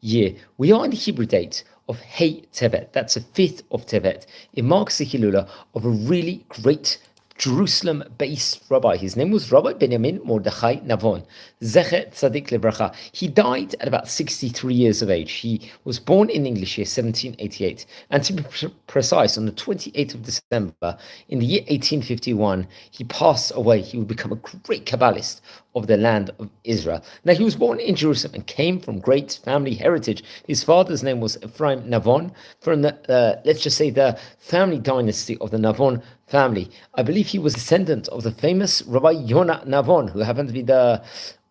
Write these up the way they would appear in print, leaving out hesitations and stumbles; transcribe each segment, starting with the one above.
year. We are in the Hebrew date of Hey Tevet. That's the 5th of Tevet. It marks the Hilula of a really great Jerusalem-based rabbi. His name was Rabbi Benyamin Mordechai Navon, Zecher Tzadik Lebracha. He died at about 63 years of age. He was born in English year 1788, and to be precise, on the 28th of December in the year 1851, he passed away. He would become a great Kabbalist of the land of Israel. Now, he was born in Jerusalem and came from great family heritage. His father's name was Ephraim Navon, from the, let's just say, the family dynasty of the Navon family. I believe he was a descendant of the famous Rabbi Yonah Navon, who happened to be the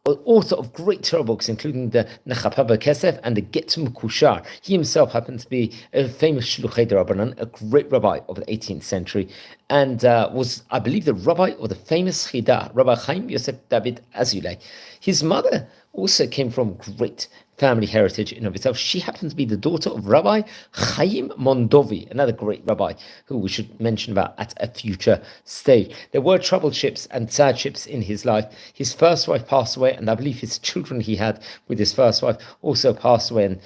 author of great Torah books, including the Nechapa B'Kesef and the Get Mukushar. He himself happened to be a famous Shluchei D'Rabbanan, a great rabbi of the 18th century, and was, I believe, the rabbi of the famous Chida, Rabbi Chaim Yosef David Azulay. His mother also came from great family heritage in of itself. She happened to be the daughter of Rabbi Chaim Mondovi, another great rabbi who we should mention about at a future stage. There were troubleships and hardships in his life. His first wife passed away, and I believe his children he had with his first wife also passed away. And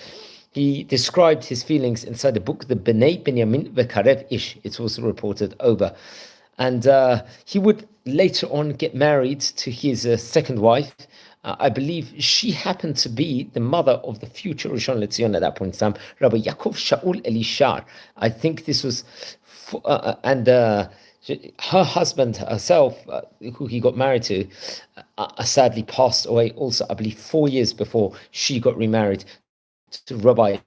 he described his feelings inside the book, the Bnei Benyamin Vekarev Ish. It's also reported over. And he would later on get married to his second wife. I believe she happened to be the mother of the future Rishon LeZion at that point in time, Rabbi Yaakov Shaul Elishar. I think this was, her husband herself, who he got married to, sadly passed away also, I believe, 4 years before she got remarried to Rabbi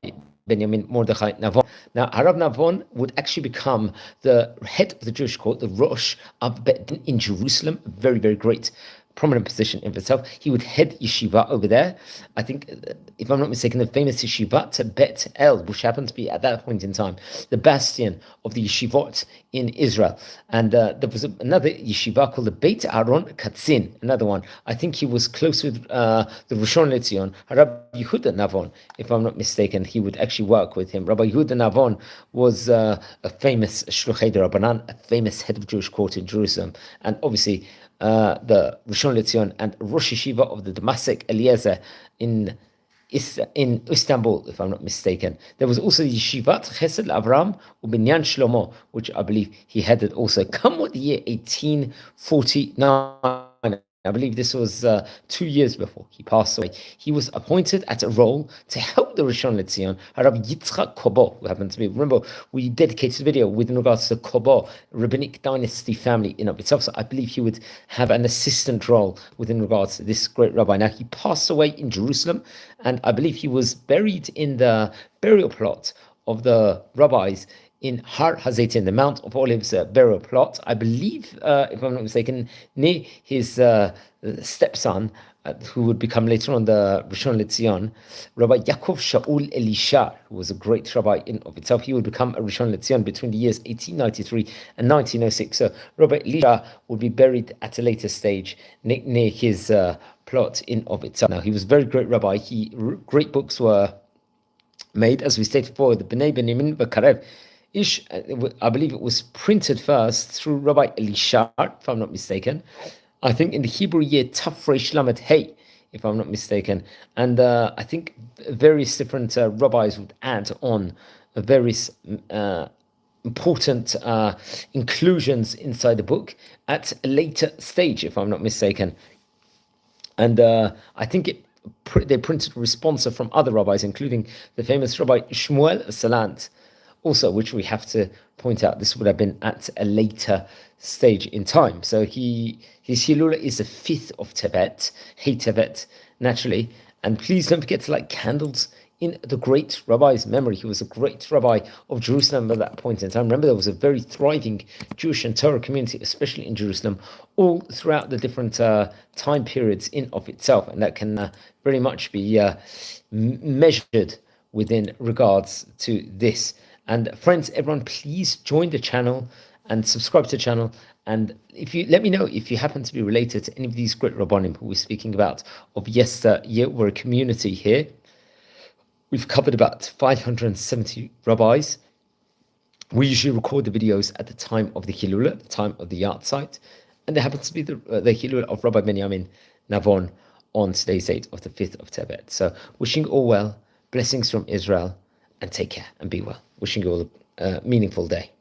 Benyamin Mordechai Navon. Now, Harav Navon would actually become the head of the Jewish court, the Rosh of Bet in Jerusalem, very, very great prominent position in itself. He would head yeshiva over there. I think, if I'm not mistaken, the famous yeshiva to Bet El, which happened to be at that point in time the bastion of the yeshivot in Israel. And there was another yeshiva called the Beit Aaron Katzin, another one. I think he was close with the Rishon LeZion, Rabbi Yehuda Navon, if I'm not mistaken. He would actually work with him. Rabbi Yehuda Navon was a famous Shluchei D'Rabbanan, a famous head of Jewish court in Jerusalem, and obviously the Rishon LeZion and Rosh Yeshiva of the Damascus Eliezer in Istanbul, if I'm not mistaken. There was also the Yeshivat Chesed Avram Ubinyan Shlomo, which I believe he headed also. Come with the year 1849. I believe this was 2 years before he passed away. He was appointed at a role to help the Rishon LeZion, Rabbi Yitzchak Kobo, who happened to be, remember, we dedicated a video with regards to the Kobo rabbinic dynasty family in of itself. So I believe he would have an assistant role within regards to this great rabbi. Now, he passed away in Jerusalem, and I believe he was buried in the burial plot of the rabbis in Har HaZeitin, the Mount of Olives burial plot. I believe, if I'm not mistaken, near his stepson, who would become later on the Rishon LeZion, Rabbi Yaakov Shaul Elishar, who was a great rabbi in of itself. He would become a Rishon LeZion between the years 1893 and 1906. So Rabbi Elishar would be buried at a later stage near his plot in of itself. Now, he was a very great rabbi. Great books were made, as we stated before, the Bnei Benyamin V'Karev Ish. I believe it was printed first through Rabbi Elishar, if I'm not mistaken. I think in the Hebrew year Tafresh Lamed Hey, if I'm not mistaken. And I think various different rabbis would add on various important inclusions inside the book at a later stage, if I'm not mistaken. And I think they printed a responsa from other rabbis, including the famous Rabbi Shmuel Salant, also, which we have to point out, this would have been at a later stage in time. So his Hilula is the 5th of Tevet, Hey Tevet, naturally. And please don't forget to light candles in the great rabbi's memory. He was a great rabbi of Jerusalem at that point in time. Remember, there was a very thriving Jewish and Torah community, especially in Jerusalem, all throughout the different time periods in of itself. And that can very much be measured within regards to this. And friends, everyone, please join the channel and subscribe to the channel. And if you let me know if you happen to be related to any of these great Rabbanim who we're speaking about of yesteryear. We're a community here. We've covered about 570 rabbis. We usually record the videos at the time of the Hilula, the time of the Yahrzeit. And there happens to be the Hilula of Rabbi Benyamin Navon on today's date of the 5th of Tevet. So wishing all well. Blessings from Israel, and take care and be well. Wishing you all a meaningful day.